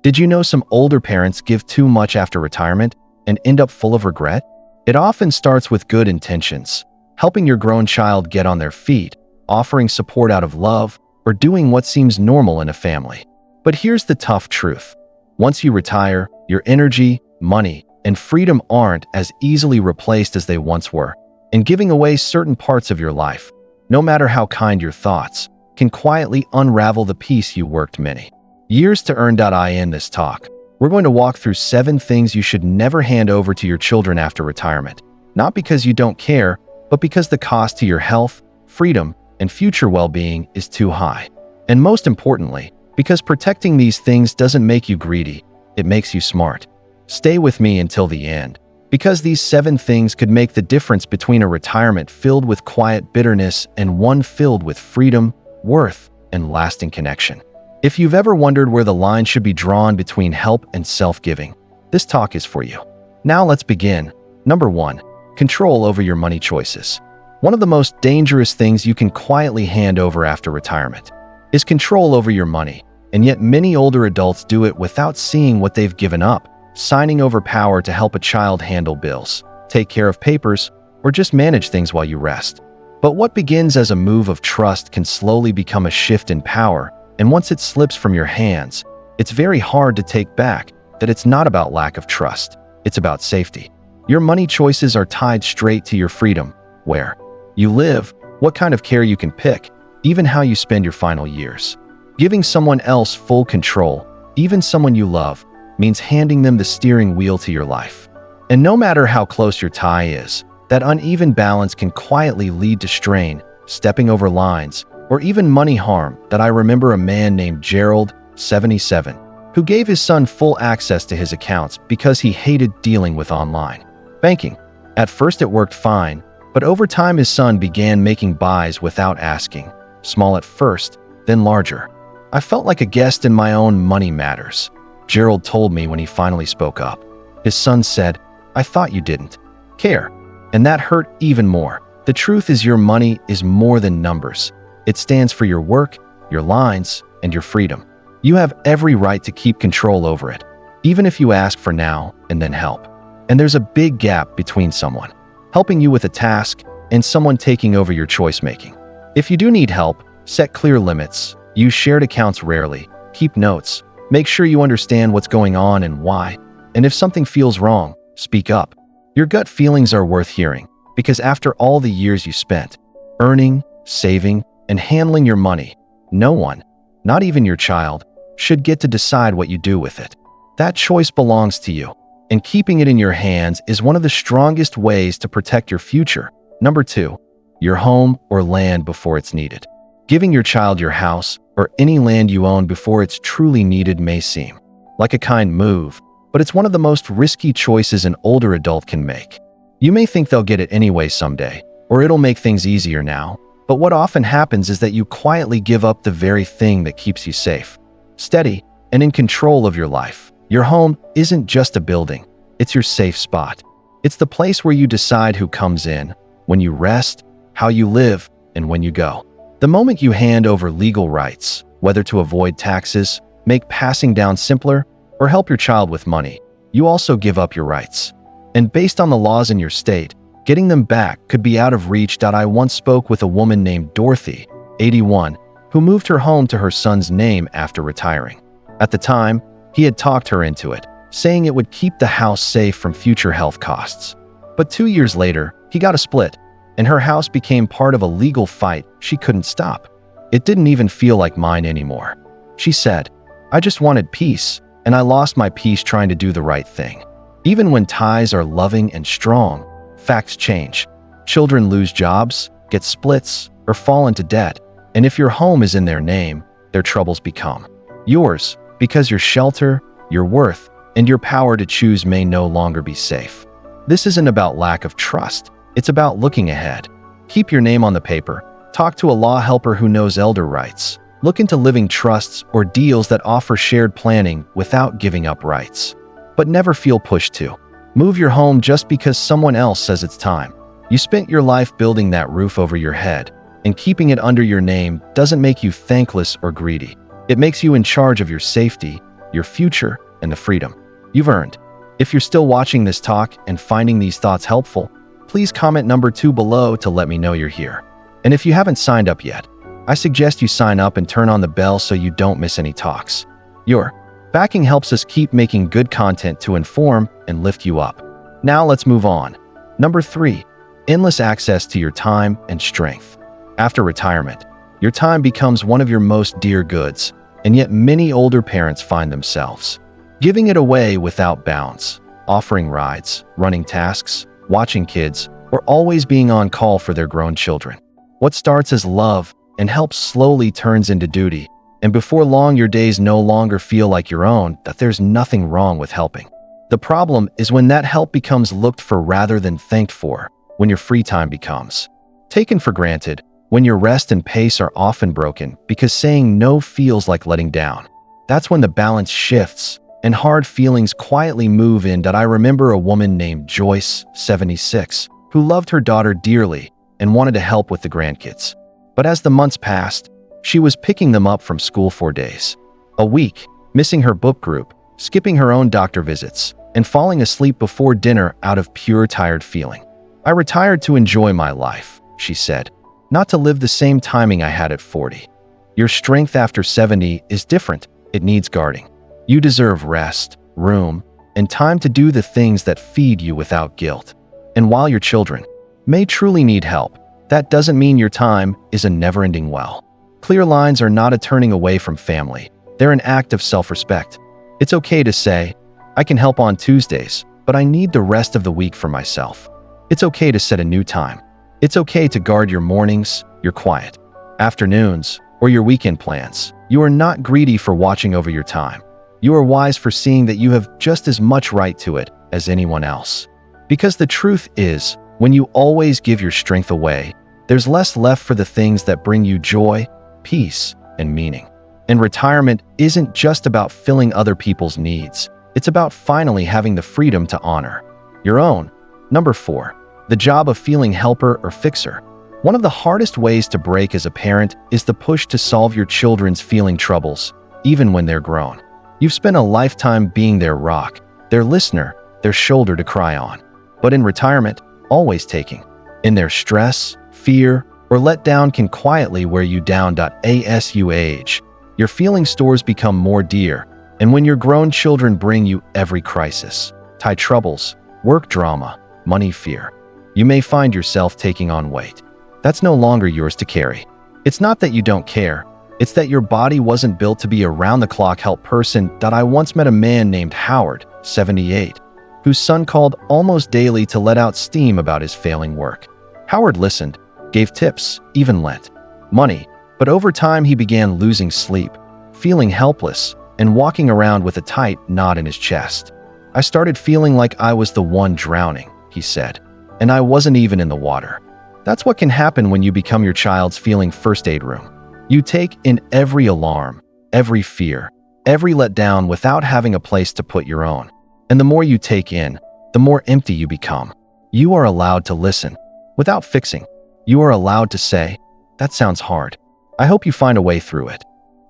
Did you know some older parents give too much after retirement and end up full of regret? It often starts with good intentions, helping your grown child get on their feet, offering support out of love, or doing what seems normal in a family. But here's the tough truth. Once you retire, your energy, money, and freedom aren't as easily replaced as they once were, and giving away certain parts of your life, no matter how kind your thoughts, can quietly unravel the peace you worked many years to earn. In this talk, we're going to walk through 7 things you should never hand over to your children after retirement, not because you don't care, but because the cost to your health, freedom, and future well-being is too high. And most importantly, because protecting these things doesn't make you greedy, it makes you smart. Stay with me until the end, because these 7 things could make the difference between a retirement filled with quiet bitterness and one filled with freedom, worth, and lasting connection. If you've ever wondered where the line should be drawn between help and self-giving, this talk is for you. Now let's begin. Number 1. Control over your money choices. One of the most dangerous things you can quietly hand over after retirement is control over your money, and yet many older adults do it without seeing what they've given up, signing over power to help a child handle bills, take care of papers, or just manage things while you rest. But what begins as a move of trust can slowly become a shift in power, and once it slips from your hands, it's very hard to take back. That it's not about lack of trust, it's about safety. Your money choices are tied straight to your freedom, where you live, what kind of care you can pick, even how you spend your final years. Giving someone else full control, even someone you love, means handing them the steering wheel to your life. And no matter how close your tie is, that uneven balance can quietly lead to strain, stepping over lines, or even money harm. That I remember a man named Gerald, 77, who gave his son full access to his accounts because he hated dealing with online banking. At first it worked fine, but over time his son began making buys without asking, small at first, then larger. I felt like a guest in my own money matters, Gerald told me when he finally spoke up. His son said, "I thought you didn't care." And that hurt even more. The truth is your money is more than numbers. It stands for your work, your lines, and your freedom. You have every right to keep control over it, even if you ask for now and then help. And there's a big gap between someone helping you with a task and someone taking over your choice making. If you do need help, set clear limits, use shared accounts rarely, keep notes, make sure you understand what's going on and why. And if something feels wrong, speak up. Your gut feelings are worth hearing, because after all the years you spent earning, saving, and handling your money, no one, not even your child, should get to decide what you do with it. That choice belongs to you, and keeping it in your hands is one of the strongest ways to protect your future. Number 2, your home or land before it's needed. Giving your child your house or any land you own before it's truly needed may seem like a kind move, but it's one of the most risky choices an older adult can make. You may think they'll get it anyway someday, or it'll make things easier now, but what often happens is that you quietly give up the very thing that keeps you safe, steady, and in control of your life. Your home isn't just a building, it's your safe spot. It's the place where you decide who comes in, when you rest, how you live, and when you go. The moment you hand over legal rights, whether to avoid taxes, make passing down simpler, or help your child with money, you also give up your rights. And based on the laws in your state, getting them back could be out of reach. I once spoke with a woman named Dorothy, 81, who moved her home to her son's name after retiring. At the time, he had talked her into it, saying it would keep the house safe from future health costs. But 2 years later, he got a split, and her house became part of a legal fight she couldn't stop. It didn't even feel like mine anymore. She said, "I just wanted peace, and I lost my peace trying to do the right thing." Even when ties are loving and strong, facts change. Children lose jobs, get splits, or fall into debt. And if your home is in their name, their troubles become yours, because your shelter, your worth, and your power to choose may no longer be safe. This isn't about lack of trust. It's about looking ahead. Keep your name on the paper. Talk to a law helper who knows elder rights. Look into living trusts or deals that offer shared planning without giving up rights. But never feel pushed to move your home just because someone else says it's time. You spent your life building that roof over your head, and keeping it under your name doesn't make you thankless or greedy. It makes you in charge of your safety, your future, and the freedom you've earned. If you're still watching this talk and finding these thoughts helpful, please comment number 2 below to let me know you're here. And if you haven't signed up yet, I suggest you sign up and turn on the bell so you don't miss any talks. Your backing helps us keep making good content to inform and lift you up. Now let's move on. Number 3, endless access to your time and strength. After retirement, your time becomes one of your most dear goods, and yet many older parents find themselves giving it away without bounds, offering rides, running tasks, watching kids, or always being on call for their grown children. What starts as love and help slowly turns into duty, and before long your days no longer feel like your own. That there's nothing wrong with helping. The problem is when that help becomes looked for rather than thanked for, when your free time becomes taken for granted, when your rest and pace are often broken because saying no feels like letting down. That's when the balance shifts and hard feelings quietly move in. I remember a woman named 𝐎𝐥𝐝𝐲 𝐖𝐬𝐝 who loved her daughter dearly and wanted to help with the grandkids. But as the months passed, she was picking them up from school 4 days a week, missing her book group, skipping her own doctor visits, and falling asleep before dinner out of pure tired feeling. "I retired to enjoy my life," she said, "not to live the same timing I had at 40. Your strength after 70 is different. It needs guarding. You deserve rest, room, and time to do the things that feed you without guilt. And while your children may truly need help, that doesn't mean your time is a never-ending well." Clear lines are not a turning away from family. They're an act of self-respect. It's okay to say, "I can help on Tuesdays, but I need the rest of the week for myself." It's okay to set a new time. It's okay to guard your mornings, your quiet afternoons, or your weekend plans. You are not greedy for watching over your time. You are wise for seeing that you have just as much right to it as anyone else. Because the truth is, when you always give your strength away, there's less left for the things that bring you joy, peace, and meaning. And retirement isn't just about filling other people's needs. It's about finally having the freedom to honor your own. Number 4, the job of feeling helper or fixer. One of the hardest ways to break as a parent is the push to solve your children's feeling troubles, even when they're grown. You've spent a lifetime being their rock, their listener, their shoulder to cry on. But in retirement, always taking in their stress, fear, or letdown can quietly wear you down. As you age, your feeling stores become more dear, and when your grown children bring you every crisis, tie troubles, work drama, money fear, you may find yourself taking on weight that's no longer yours to carry. It's not that you don't care, it's that your body wasn't built to be a round-the-clock help person. I once met a man named Howard, 78, whose son called almost daily to let out steam about his failing work. Howard listened, gave tips, even lent money, but over time he began losing sleep, feeling helpless, and walking around with a tight knot in his chest. "I started feeling like I was the one drowning," he said, "and I wasn't even in the water." That's what can happen when you become your child's feeling first aid room. You take in every alarm, every fear, every letdown without having a place to put your own. And the more you take in, the more empty you become. You are allowed to listen without fixing. You are allowed to say, "That sounds hard. I hope you find a way through it."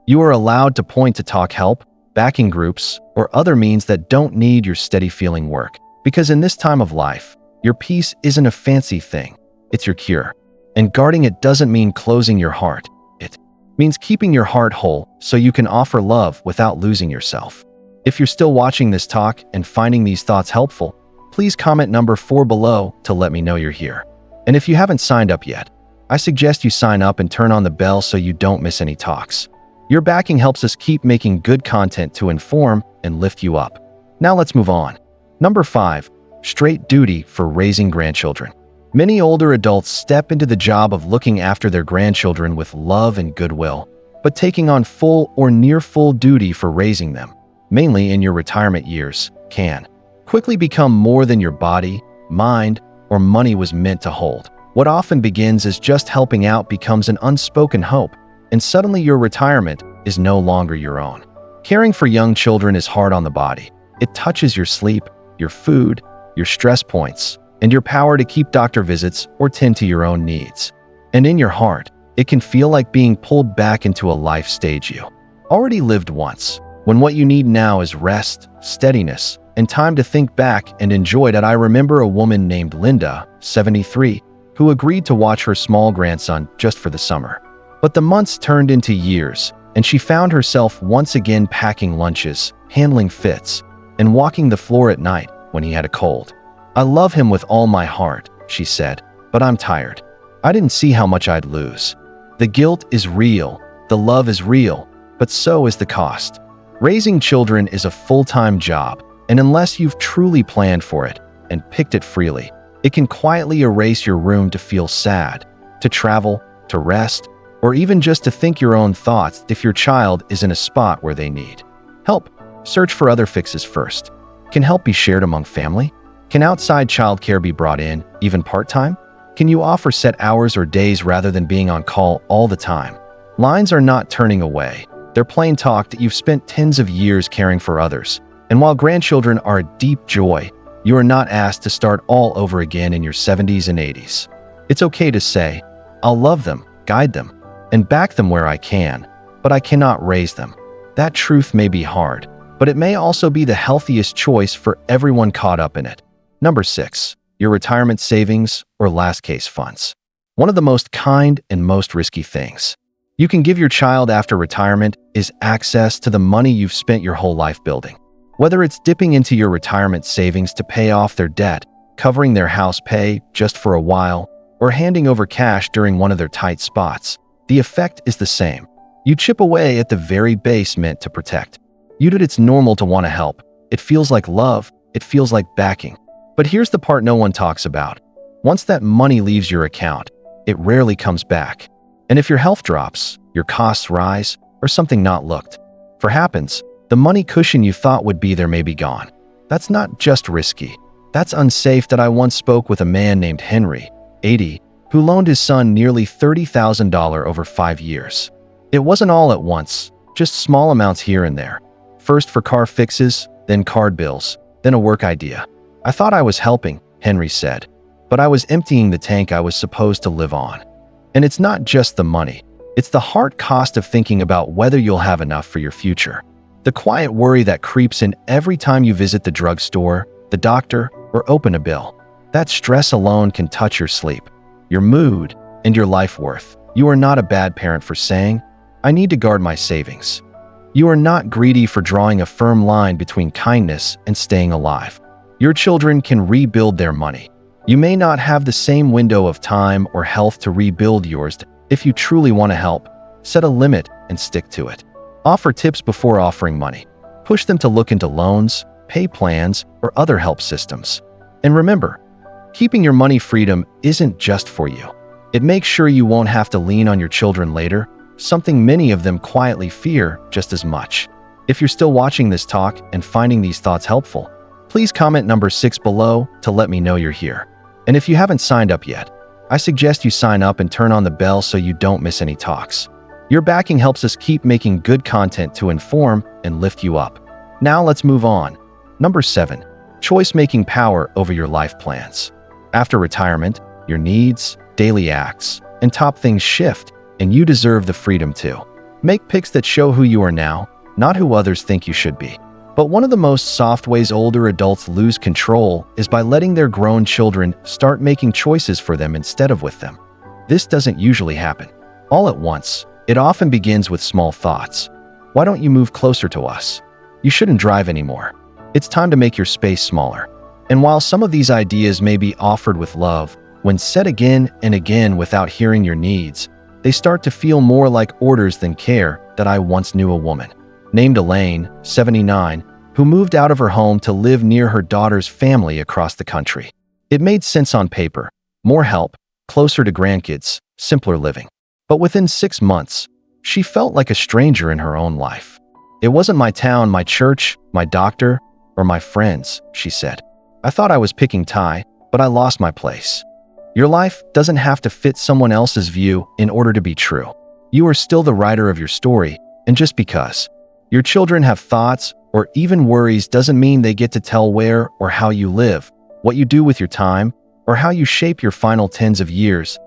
You are allowed to point to talk help, backing groups, or other means that don't need your steady feeling work. Because in this time of life, your peace isn't a fancy thing. It's your cure. And guarding it doesn't mean closing your heart. It means keeping your heart whole so you can offer love without losing yourself. If you're still watching this talk and finding these thoughts helpful, please comment number 4 below to let me know you're here. And if you haven't signed up yet, I suggest you sign up and turn on the bell so you don't miss any talks. Your backing helps us keep making good content to inform and lift you up. Now let's move on. Number 5, straight duty for raising grandchildren. Many older adults step into the job of looking after their grandchildren with love and goodwill, but taking on full or near full duty for raising them, mainly in your retirement years, can quickly become more than your body, mind, or money was meant to hold. What often begins as just helping out becomes an unspoken hope, and suddenly your retirement is no longer your own. Caring for young children is hard on the body. It touches your sleep, your food, your stress points, and your power to keep doctor visits or tend to your own needs. And in your heart, it can feel like being pulled back into a life stage you already lived once. when what you need now is rest, steadiness, and time to think back and enjoy that. I remember a woman named Linda, 73, who agreed to watch her small grandson just for the summer. But the months turned into years, and she found herself once again packing lunches, handling fits, and walking the floor at night when he had a cold. "I love him with all my heart," she said, "but I'm tired. I didn't see how much I'd lose." The guilt is real, the love is real, but so is the cost. Raising children is a full-time job, and unless you've truly planned for it and picked it freely, it can quietly erase your room to feel sad, to travel, to rest, or even just to think your own thoughts if your child is in a spot where they need help. Search for other fixes first. Can help be shared among family? Can outside childcare be brought in, even part-time? Can you offer set hours or days rather than being on call all the time? Lines are not turning away. They're plain talk that you've spent tens of years caring for others. And while grandchildren are a deep joy, you are not asked to start all over again in your 70s and 80s. It's okay to say, "I'll love them, guide them, and back them where I can, but I cannot raise them." That truth may be hard, but it may also be the healthiest choice for everyone caught up in it. Number 6, your retirement savings or last case funds. One of the most kind and most risky things you can give your child after retirement is access to the money you've spent your whole life building. Whether it's dipping into your retirement savings to pay off their debt, covering their house pay just for a while, or handing over cash during one of their tight spots, the effect is the same. You chip away at the very base meant to protect. It's normal to want to help. It feels like love. It feels like backing. But here's the part no one talks about. Once that money leaves your account, it rarely comes back. And if your health drops, your costs rise, or something not looked for happens, the money cushion you thought would be there may be gone. That's not just risky. That's unsafe. That I once spoke with a man named Henry, 80, who loaned his son nearly $30,000 over 5 years. It wasn't all at once, just small amounts here and there. First for car fixes, then card bills, then a work idea. "I thought I was helping," Henry said, "but I was emptying the tank I was supposed to live on." And it's not just the money. It's the hard cost of thinking about whether you'll have enough for your future. The quiet worry that creeps in every time you visit the drugstore, the doctor, or open a bill. That stress alone can touch your sleep, your mood, and your life worth. You are not a bad parent for saying, "I need to guard my savings." You are not greedy for drawing a firm line between kindness and staying alive. Your children can rebuild their money. You may not have the same window of time or health to rebuild yours. If you truly want to help, set a limit and stick to it. Offer tips before offering money. Push them to look into loans, pay plans, or other help systems. And remember, keeping your money freedom isn't just for you. It makes sure you won't have to lean on your children later, something many of them quietly fear just as much. If you're still watching this talk and finding these thoughts helpful, please comment number 6 below to let me know you're here. And if you haven't signed up yet, I suggest you sign up and turn on the bell so you don't miss any talks. Your backing helps us keep making good content to inform and lift you up. Now let's move on. Number 7, choice-making power over your life plans. After retirement, your needs, daily acts, and top things shift, and you deserve the freedom to make picks that show who you are now, not who others think you should be. But one of the most soft ways older adults lose control is by letting their grown children start making choices for them instead of with them. This doesn't usually happen all at once. It often begins with small thoughts. "Why don't you move closer to us? You shouldn't drive anymore. It's time to make your space smaller." And while some of these ideas may be offered with love, when said again and again without hearing your needs, they start to feel more like orders than care. That I once knew a woman named Elaine, 79, who moved out of her home to live near her daughter's family across the country. It made sense on paper. More help, closer to grandkids, simpler living. But within 6 months, she felt like a stranger in her own life. "It wasn't my town, my church, my doctor, or my friends," she said. "I thought I was picking tie, but I lost my place." Your life doesn't have to fit someone else's view in order to be true. You are still the writer of your story, and just because your children have thoughts or even worries doesn't mean they get to tell where or how you live, what you do with your time, or how you shape your final tens of years.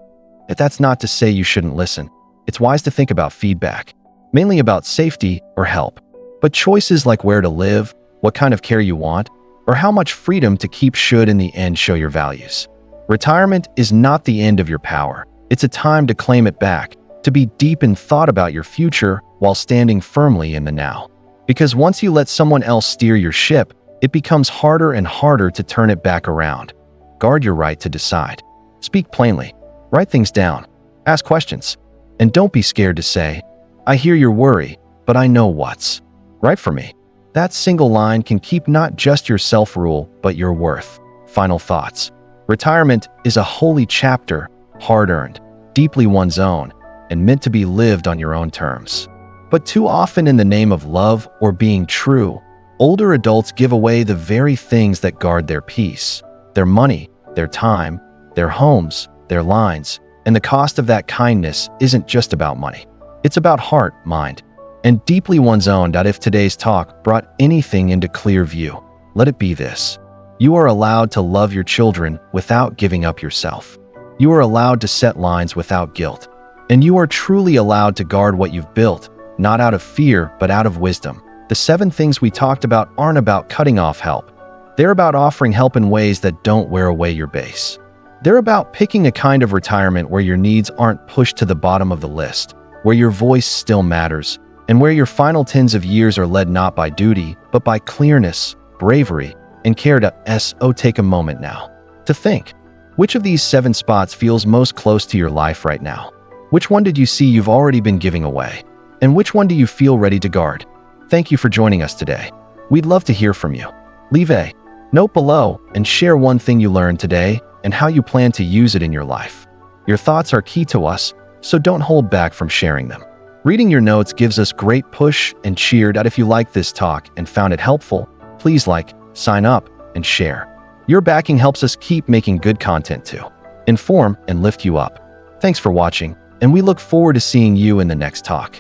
That's not to say you shouldn't listen. It's wise to think about feedback, mainly about safety or help. But choices like where to live, what kind of care you want, or how much freedom to keep should in the end show your values. Retirement is not the end of your power. It's a time to claim it back, to be deep in thought about your future while standing firmly in the now. Because once you let someone else steer your ship, it becomes harder and harder to turn it back around. Guard your right to decide. Speak plainly. Write things down. Ask questions. And don't be scared to say, "I hear your worry, but I know what's right for me." That single line can keep not just your self-rule, but your worth. Final thoughts. Retirement is a holy chapter, hard-earned, deeply one's own, and meant to be lived on your own terms. But too often in the name of love or being true, older adults give away the very things that guard their peace. Their money, their time, their homes, their lines, and the cost of that kindness isn't just about money. It's about heart, mind, and deeply one's own. If today's talk brought anything into clear view, let it be this. You are allowed to love your children without giving up yourself. You are allowed to set lines without guilt. And you are truly allowed to guard what you've built, not out of fear, but out of wisdom. The 7 things we talked about aren't about cutting off help. They're about offering help in ways that don't wear away your base. They're about picking a kind of retirement where your needs aren't pushed to the bottom of the list, where your voice still matters, and where your final tens of years are led not by duty, but by clearness, bravery, and care. Take a moment now to think. Which of these 7 spots feels most close to your life right now? Which one did you see you've already been giving away? And which one do you feel ready to guard? Thank you for joining us today. We'd love to hear from you. Leave a note below and share one thing you learned today and how you plan to use it in your life. Your thoughts are key to us, so don't hold back from sharing them. Reading your notes gives us great push and cheer. If you liked this talk and found it helpful, please like, sign up, and share. Your backing helps us keep making good content to inform and lift you up. Thanks for watching, and we look forward to seeing you in the next talk.